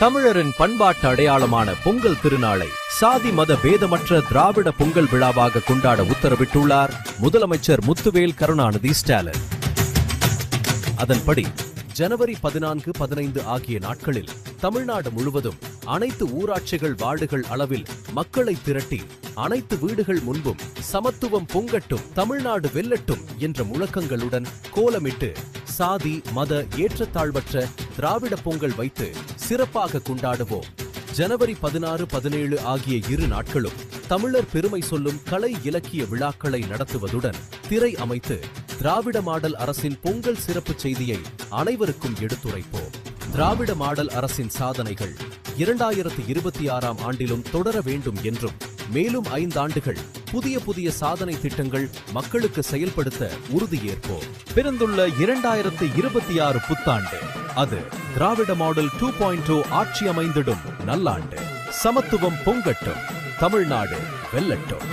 தமிழரின் பண்பாட்டு அடையாளமான பொங்கல் திருநாளை சாதி மத பேதமற்ற திராவிட பொங்கல் விழாவாக கொண்டாட உத்தரவிட்டுள்ளார் முதலமைச்சர் முத்துவேல் கருணாநிதி ஸ்டாலின். அதன்படி ஜனவரி 14, 15 ஆகிய நாட்களில் தமிழ்நாடு முழுவதும் அனைத்து ஊராட்சிகள் வார்டுகள் அளவில் மக்களை திரட்டி அனைத்து வீடுகள் முன்பும் சமத்துவம் பொங்கட்டும், தமிழ்நாடு வெல்லட்டும் என்ற முழக்கங்களுடன் கோலமிட்டு சாதி மத ஏற்றத்தாழ்வற்ற திராவிட பொங்கல் வைத்து சிறப்பாக கொண்டாடுவோம். ஜனவரி 16, 17 ஆகிய இரு நாட்களும் தமிழர் பெருமை சொல்லும் கலை இலக்கிய விழாக்களை நடத்துவதுடன் திரை அமைத்து திராவிட மாடல் அரசின் பொங்கல் சிறப்பு செய்தியை அனைவருக்கும் எடுத்துரைப்போம். திராவிட மாடல் அரசின் சாதனைகள் 2026ஆம் ஆண்டிலும் தொடர வேண்டும் என்றும் மேலும் 5 ஆண்டுகள் புதிய சாதனை திட்டங்கள் மக்களுக்கு செயல்படுத்த உறுதியேற்போம். பிறந்துள்ள 2026 புத்தாண்டு அது திராவிட மாடல் 2.0 ஆட்சி அமைந்திடும் நல்லாண்டு. சமத்துவம் பொங்கட்டும், தமிழ்நாடு வெல்லட்டும்.